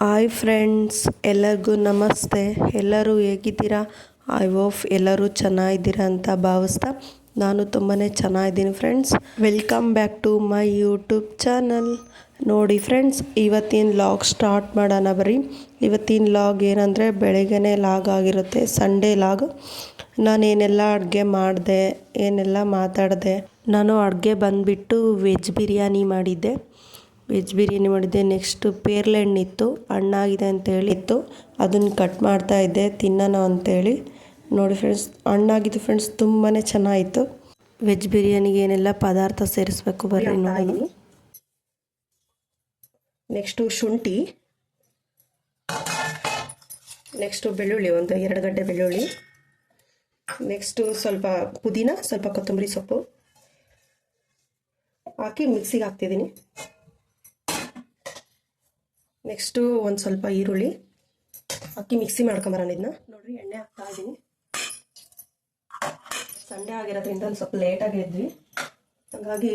Hi friends, ಎಲ್ಲರಿಗೂ ನಮಸ್ತೆ. ಎಲ್ಲರೂ ಹೇಗಿದ್ದೀರಾ? ಐ ಹೋಪ್ ಎಲ್ಲರೂ ಚೆನ್ನಾಗಿದ್ದೀರಾ ಅಂತ ಭಾವಿಸ್ತಾ ನಾನು ತುಂಬಾ ಚೆನ್ನಾಗಿದ್ದೀನಿ friends. Welcome back to my YouTube channel. ನೋಡಿ ಫ್ರೆಂಡ್ಸ್, ಇವತ್ತಿನ ಲಾಗ್ ಸ್ಟಾರ್ಟ್ ಮಾಡೋಣ ಬರ್ರಿ. ಇವತ್ತಿನ ಲಾಗ್ ಏನಂದರೆ ಬೆಳಗ್ಗೆನೇ ಲಾಗ್ ಆಗಿರುತ್ತೆ, ಸಂಡೇ ಲಾಗ್. ನಾನೇನೆಲ್ಲ ಅಡುಗೆ ಮಾಡಿದೆ, ಏನೆಲ್ಲ ಮಾತಾಡಿದೆ. ನಾನು ಅಡುಗೆ ಬಂದುಬಿಟ್ಟು ವೆಜ್ ಬಿರಿಯಾನಿ ಮಾಡಿದ್ದೆ. ನೆಕ್ಸ್ಟು ಪೇರ್ಲೆ ಹಣ್ಣಿತ್ತು, ಹಣ್ಣಾಗಿದೆ ಅಂತೇಳಿ ಇತ್ತು, ಅದನ್ನು ಕಟ್ ಮಾಡ್ತಾಯಿದ್ದೆ ತಿನ್ನೋಣ ಅಂತೇಳಿ. ನೋಡಿ ಫ್ರೆಂಡ್ಸ್, ಹಣ್ಣಾಗಿದ್ದು ಫ್ರೆಂಡ್ಸ್, ತುಂಬಾ ಚೆನ್ನಾಗಿತ್ತು. ವೆಜ್ ಬಿರಿಯಾನಿಗೆ ಏನೆಲ್ಲ ಪದಾರ್ಥ ಸೇರಿಸ್ಬೇಕು ಬರ್ರಿ ನೋಡೋಣ. ನೆಕ್ಸ್ಟು ಶುಂಠಿ, ನೆಕ್ಸ್ಟು ಬೆಳ್ಳುಳ್ಳಿ, ಒಂದು 2 ಗಡ್ಡೆ ಬೆಳ್ಳುಳ್ಳಿ, ನೆಕ್ಸ್ಟು ಸ್ವಲ್ಪ ಪುದೀನ, ಸ್ವಲ್ಪ ಕೊತ್ತಂಬರಿ ಸೊಪ್ಪು ಹಾಕಿ ಮಿಕ್ಸಿಗೆ ಹಾಕ್ತಿದ್ದೀನಿ. ನೆಕ್ಸ್ಟು ಒಂದು ಸ್ವಲ್ಪ ಈರುಳ್ಳಿ ಹಾಕಿ ಮಿಕ್ಸಿ ಮಾಡ್ಕೊಂಬರೋಣ. ಇದನ್ನ ನೋಡ್ರಿ, ಎಣ್ಣೆ ಹಾಕ್ತಾ ಇದ್ದೀನಿ. ಸಂಡೇ ಆಗಿರೋದ್ರಿಂದ ಒಂದು ಸ್ವಲ್ಪ ಲೇಟಾಗಿ ಇದ್ವಿ, ಹಾಗಾಗಿ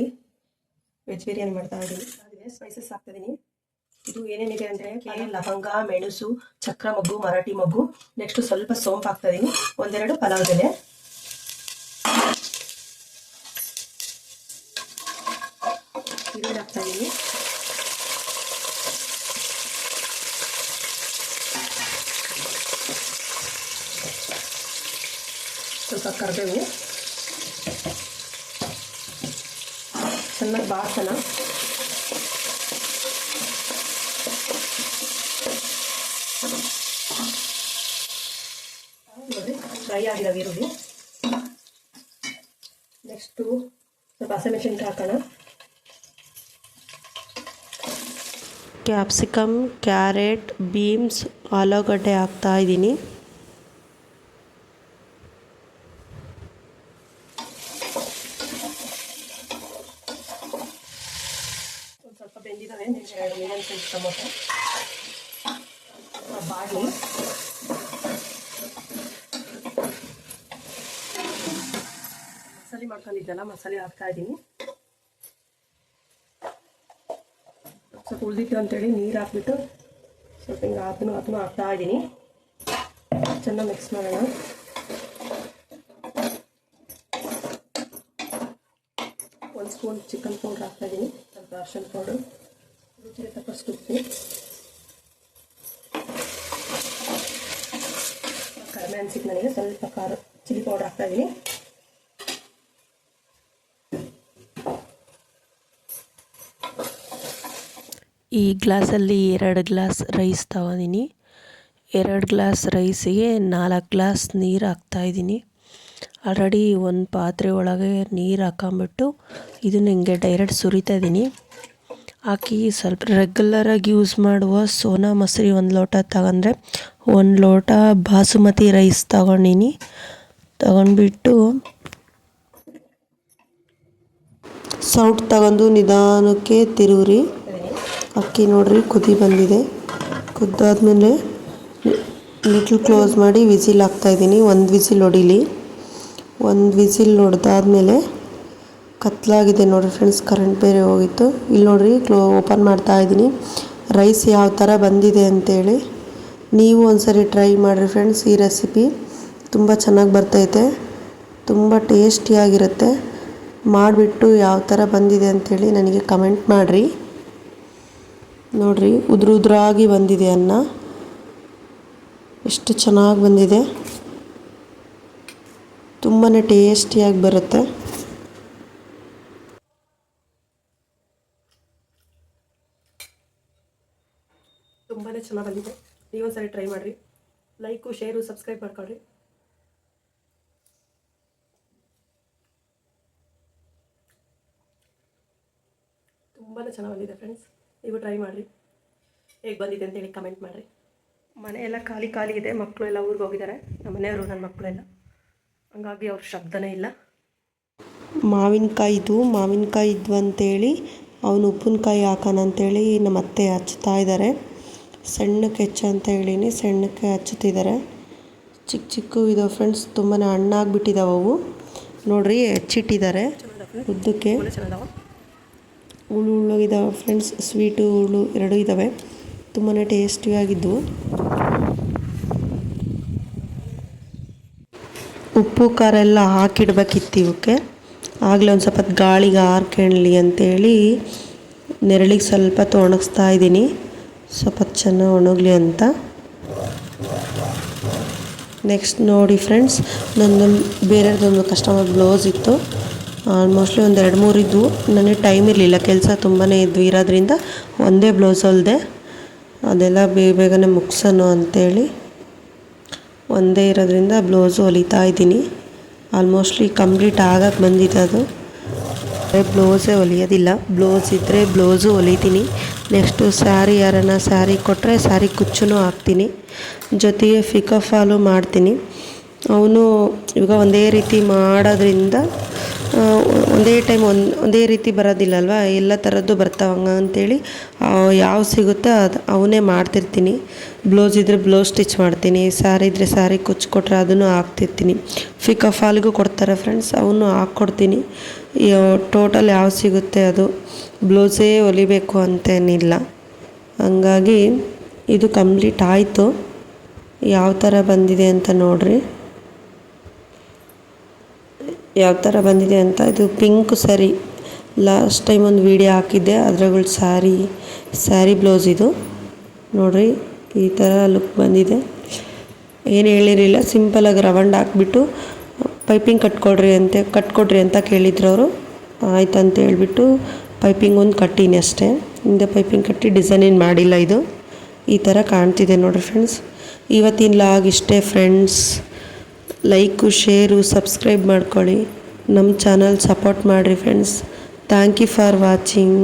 ವೆಜ್ ಬಿರಿಯಾನಿ ಮಾಡ್ತಾ ಇದ್ದೀನಿ. ಸ್ಪೈಸಸ್ ಹಾಕ್ತಿದ್ದೀನಿ. ಇದು ಏನೇನಿದೆ ಅಂದರೆ ಲವಂಗ, ಮೆಣಸು, ಚಕ್ರ ಮೊಗ್ಗು, ಮರಾಠಿ ಮೊಗ್ಗು, ನೆಕ್ಸ್ಟು ಸ್ವಲ್ಪ ಸೋಂಪು ಹಾಕ್ತಾ ಇದ್ದೀನಿ, 1-2 ಪಲಾವ್ ಎಲೆ, ಈರುಳ್ಳಿ ಹಾಕ್ತಾ ಇದ್ದೀನಿ. ಸ್ವಲ್ಪ ಕರಿಬೇವು, ಚೆನ್ನಾಗಿ ಬಾಸನ. ನೋಡಿ, ಫ್ರೈ ಆಗಿದಾವೆ ಈರುಳ್ಳಿ. ನೆಕ್ಸ್ಟು ಸ್ವಲ್ಪ ಹಸಿಮೆಣಸಿನ್ಕಾಯಿ ಹಾಕೋಣ. ಕ್ಯಾಪ್ಸಿಕಮ್, ಕ್ಯಾರೆಟ್, ಬೀನ್ಸ್, ಆಲೂಗಡ್ಡೆ ಹಾಕ್ತಾ ಇದ್ದೀನಿ. ಸ್ವಲ್ಪ ಬೆಂದಿದ್ದಾವೆ. ನೆಕ್ಸ್ಟ್ 2 ಮೀಡಿಯಂ ಸೈಜ್ ಟೊಮೊಟೊ, ಬಾಗಿ, ಮಸಾಲೆ ಮಾಡ್ಕೊಂಡಿದ್ದಲ್ಲ, ಮಸಾಲೆ ಹಾಕ್ತಾ ಇದ್ದೀನಿ. ಸ್ವಲ್ಪ ಉಳಿದಿತ್ತು ಅಂತೇಳಿ ನೀರು ಹಾಕ್ಬಿಟ್ಟು ಸ್ವಲ್ಪ ಹಿಂಗೆ ಅದನ್ನು ಹಾಕ್ತಾ ಇದ್ದೀನಿ. ಚೆನ್ನಾಗಿ ಮಿಕ್ಸ್ ಮಾಡೋಣ. ಒಂದು ಸ್ಪೂನ್ ಚಿಕನ್ ಪೌಡ್ರ್ ಹಾಕ್ತಾ ಇದ್ದೀನಿ, ಸ್ವಲ್ಪ ಅರ್ಶಿನ ಪೌಡ್ರು, ರುಚಿಗೆ ತಕ್ಕಷ್ಟು ಉಪ್ಪು, ಕಡಿಮೆ ಅನಿಸಿತ್ತು ನನಗೆ, ಸ್ವಲ್ಪ ಚಿಲ್ಲಿ ಪೌಡ್ರ್ ಹಾಕ್ತಾ ಇದ್ದೀನಿ. ಈ ಗ್ಲಾಸಲ್ಲಿ 2 ಗ್ಲಾಸ್ ರೈಸ್ ತಗೊಂಡಿನಿ. 2 ಗ್ಲಾಸ್ ರೈಸಿಗೆ 4 ಗ್ಲಾಸ್ ನೀರು ಹಾಕ್ತಾಯಿದ್ದೀನಿ. ಆಲ್ರೆಡಿ ಒಂದು ಪಾತ್ರೆ ಒಳಗೆ ನೀರು ಹಾಕೊಂಬಿಟ್ಟು ಇದನ್ನು ಹಿಂಗೆ ಡೈರೆಕ್ಟ್ ಸುರಿತಾ ಇದ್ದೀನಿ. ಹಾಕಿ ಸ್ವಲ್ಪ ರೆಗ್ಯುಲರಾಗಿ ಯೂಸ್ ಮಾಡುವ ಸೋನಾ ಮಸೂರಿ 1 ಲೋಟ ತಗೊಂಡ್ರೆ 1 ಲೋಟ ಬಾಸುಮತಿ ರೈಸ್ ತಗೊಂಡ್ಬಿಟ್ಟು ಸೌಟ್ ತಗೊಂಡು ನಿಧಾನಕ್ಕೆ ತಿರುವ್ರಿ. ಅಕ್ಕಿ ನೋಡ್ರಿ ಕುದಿ ಬಂದಿದೆ. ಕುದ್ದಾದ್ಮೇಲೆ ಲಿಟ್ಲ್ ಕ್ಲೋಸ್ ಮಾಡಿ ವಿಸಿಲ್ ಹಾಕ್ತಾಯಿದ್ದೀನಿ. 1 ವಿಸಿಲ್ ಹೊಡಿಲಿ. 1 ವಿಸಿಲ್ ಹೊಡೆದಾದ್ಮೇಲೆ ಕತ್ಲಾಗಿದೆ ನೋಡ್ರಿ ಫ್ರೆಂಡ್ಸ್, ಕರೆಂಟ್ ಬೇರೆ ಹೋಗಿತ್ತು. ಇಲ್ಲಿ ನೋಡ್ರಿ ಓಪನ್ ಮಾಡ್ತಾ ಇದ್ದೀನಿ, ರೈಸ್ ಯಾವ ಥರ ಬಂದಿದೆ ಅಂತೇಳಿ. ನೀವು ಒಂದ್ಸರಿ ಟ್ರೈ ಮಾಡಿರಿ ಫ್ರೆಂಡ್ಸ್. ಈ ರೆಸಿಪಿ ತುಂಬ ಚೆನ್ನಾಗಿ ಬರ್ತೈತೆ, ತುಂಬ ಟೇಸ್ಟಿಯಾಗಿರುತ್ತೆ. ಮಾಡಿಬಿಟ್ಟು ಯಾವ ಥರ ಬಂದಿದೆ ಅಂಥೇಳಿ ನನಗೆ ಕಮೆಂಟ್ ಮಾಡಿರಿ. ನೋಡ್ರಿ, ಉದ್ರಾಗಿ ಬಂದಿದೆ ಅನ್ನ, ಎಷ್ಟು ಚೆನ್ನಾಗಿ ಬಂದಿದೆ. ತುಂಬಾ ಟೇಸ್ಟಿಯಾಗಿ ಬರುತ್ತೆ. ತುಂಬಾ ಚೆನ್ನಾಗಿ ಬಂದಿದೆ. ನೀವೊಂದ್ಸರಿ ಟ್ರೈ ಮಾಡಿರಿ. ಲೈಕು, ಶೇರು, ಸಬ್ಸ್ಕ್ರೈಬ್ ಮಾಡ್ಕೊಳ್ರಿ. ತುಂಬಾ ಚೆನ್ನಾಗಿ ಬಂದಿದೆ ಫ್ರೆಂಡ್ಸ್, ನೀವು ಟ್ರೈ ಮಾಡಿರಿ. ಹೇಗೆ ಬಂದಿದೆ ಅಂತೇಳಿ ಕಮೆಂಟ್ ಮಾಡಿರಿ. ಮನೆಯೆಲ್ಲ ಖಾಲಿ ಇದೆ, ಮಕ್ಕಳು ಎಲ್ಲ ಊರಿಗೆ ಹೋಗಿದ್ದಾರೆ, ನಮ್ಮ ಮನೆಯವರು, ನನ್ನ ಮಕ್ಕಳೆಲ್ಲ, ಹಂಗಾಗಿ ಅವ್ರ ಶಬ್ದನೇ ಇಲ್ಲ. ಮಾವಿನಕಾಯಿ ಇದ್ವು ಅಂತೇಳಿ ಅವನು ಉಪ್ಪಿನಕಾಯಿ ಹಾಕೋಣ ಅಂತೇಳಿ ನಮ್ಮ ಅತ್ತೆ ಹಚ್ತಾ ಇದ್ದಾರೆ. ಸಣ್ಣಕ್ಕೆ ಹೆಚ್ಚು ಅಂತ ಹೇಳಿನಿ, ಸಣ್ಣಕ್ಕೆ ಹಚ್ಚುತ್ತಿದ್ದಾರೆ. ಚಿಕ್ಕ ಇದಾವೆ ಫ್ರೆಂಡ್ಸ್, ತುಂಬಾ ಹಣ್ಣಾಗ್ಬಿಟ್ಟಿದ್ದಾವೆ ಅವು. ನೋಡ್ರಿ, ಹೆಚ್ಚಿಟ್ಟಿದ್ದಾರೆ ಉದ್ದಕ್ಕೆ. ಹುಳು ಇದ್ದಾವೆ ಫ್ರೆಂಡ್ಸ್, ಸ್ವೀಟು ಹುಳು 2 ಇದ್ದಾವೆ. ತುಂಬಾ ಟೇಸ್ಟಿಯಾಗಿದ್ದವು. ಉಪ್ಪು ಖಾರ ಎಲ್ಲ ಹಾಕಿಡ್ಬೇಕಿತ್ತು ಇವಕ್ಕೆ. ಆಗಲೇ ಒಂದು ಸ್ವಲ್ಪ ಗಾಳಿಗೆ ಆರ್ಕೊಳ್ಳಿ ಅಂತೇಳಿ ನೆರಳಿಗೆ ಸ್ವಲ್ಪ ಒಣಗಿಸ್ತಾ ಇದ್ದೀನಿ, ಸ್ವಲ್ಪ ಚೆನ್ನಾಗಿ ಒಣಗಲಿ ಅಂತ. ನೆಕ್ಸ್ಟ್ ನೋಡಿ ಫ್ರೆಂಡ್ಸ್, ನನ್ನೊಂದು ಬೇರೆದೊಂದು ಕಸ್ಟಮರ್ ಬ್ಲೌಸ್ ಇತ್ತು. ಆಲ್ಮೋಸ್ಟ್ಲಿ ಒಂದು 2-3 ಇದ್ವು. ನನಗೆ ಟೈಮ್ ಇರಲಿಲ್ಲ, ಕೆಲಸ ತುಂಬಾ ಇರೋದ್ರಿಂದ ಒಂದೇ ಬ್ಲೌಸ್ ಹೊಲಿದೆ. ಅದೆಲ್ಲ ಬೇಗನೆ ಮುಗಿಸೋಣ ಅಂಥೇಳಿ ಒಂದೇ ಇರೋದ್ರಿಂದ ಬ್ಲೌಸು ಹೊಲಿತಾ ಇದ್ದೀನಿ. ಆಲ್ಮೋಸ್ಟ್ಲಿ ಕಂಪ್ಲೀಟ್ ಆಗಕ್ಕೆ ಬಂದಿದೆ. ಅದು ಬ್ಲೌಸೇ ಹೊಲಿಯೋದಿಲ್ಲ, ಬ್ಲೌಸ್ ಇದ್ದರೆ ಬ್ಲೌಸು ಹೊಲಿತೀನಿ. ನೆಕ್ಸ್ಟು ಸ್ಯಾರಿ ಯಾರನ್ನ ಸ್ಯಾರಿ ಕೊಟ್ಟರೆ ಸ್ಯಾರಿ ಕುಚ್ಚು ಹಾಕ್ತೀನಿ, ಜೊತೆಗೆ ಪಿಕೋ ಫಾಲು ಮಾಡ್ತೀನಿ. ಅವನು ಇವಾಗ ಒಂದೇ ರೀತಿ ಮಾಡೋದ್ರಿಂದ ಒಂದೇ ಟೈಮ್ ಒಂದೇ ರೀತಿ ಬರೋದಿಲ್ಲ ಅಲ್ವಾ, ಎಲ್ಲ ಥರದ್ದು ಬರ್ತಾವಂಗ ಅಂಥೇಳಿ ಯಾವ ಸಿಗುತ್ತೆ ಅದು ಅವನ್ನೇ ಮಾಡ್ತಿರ್ತೀನಿ. ಬ್ಲೌಸ್ ಇದ್ದರೆ ಬ್ಲೌಸ್ ಸ್ಟಿಚ್ ಮಾಡ್ತೀನಿ, ಸ್ಯಾರಿ ಇದ್ದರೆ ಸ್ಯಾರಿ ಕುಚ್ಚು ಕೊಟ್ಟರೆ ಅದನ್ನು ಹಾಕ್ತಿರ್ತೀನಿ. ಪಿಕೋ ಫಾಲ್ಗೂ ಕೊಡ್ತಾರೆ ಫ್ರೆಂಡ್ಸ್, ಅವನು ಹಾಕ್ಕೊಡ್ತೀನಿ. ಟೋಟಲ್ ಯಾವ ಸಿಗುತ್ತೆ ಅದು, ಬ್ಲೌಸೇ ಹೊಲಿಬೇಕು ಅಂತೇನಿಲ್ಲ. ಹಂಗಾಗಿ ಇದು ಕಂಪ್ಲೀಟ್ ಆಯಿತು. ಯಾವ ಥರ ಬಂದಿದೆ ಅಂತ ನೋಡಿರಿ, ಯಾವ ಥರ ಬಂದಿದೆ ಅಂತ. ಇದು ಪಿಂಕ್ ಸ್ಯಾರಿ, ಲಾಸ್ಟ್ ಟೈಮ್ ಒಂದು ವಿಡಿಯೋ ಹಾಕಿದ್ದೆ ಅದ್ರಗಳು ಸ್ಯಾರಿ ಬ್ಲೌಸ್ ಇದು ನೋಡಿರಿ. ಈ ಥರ ಲುಕ್ ಬಂದಿದೆ. ಏನು ಹೇಳಿರಲಿಲ್ಲ, ಸಿಂಪಲಾಗಿ ರವಂಡ್ ಹಾಕ್ಬಿಟ್ಟು ಪೈಪಿಂಗ್ ಕಟ್ಕೊಡ್ರಿ ಅಂತ ಕೇಳಿದ್ರು ಅವರು. ಆಯ್ತು ಅಂತ ಹೇಳ್ಬಿಟ್ಟು ಪೈಪಿಂಗ್ ಒಂದು ಕಟ್ಟೀನಿ ಅಷ್ಟೇ, ಹಿಂದೆ ಪೈಪಿಂಗ್ ಕಟ್ಟಿ ಡಿಸೈನ್ ಏನು ಮಾಡಿಲ್ಲ. ಇದು ಈ ಥರ ಕಾಣ್ತಿದೆ ನೋಡಿರಿ ಫ್ರೆಂಡ್ಸ್. ಇವತ್ತಿನ ಲಾಗ್ ಇಷ್ಟೇ ಫ್ರೆಂಡ್ಸ್. ಲೈಕು, ಶೇರು, ಸಬ್ಸ್ಕ್ರೈಬ್ ಮಾಡ್ಕೊಳ್ಳಿ. ನಮ್ಮ ಚಾನಲ್ ಸಪೋರ್ಟ್ ಮಾಡಿರಿ friends. Thank you for watching.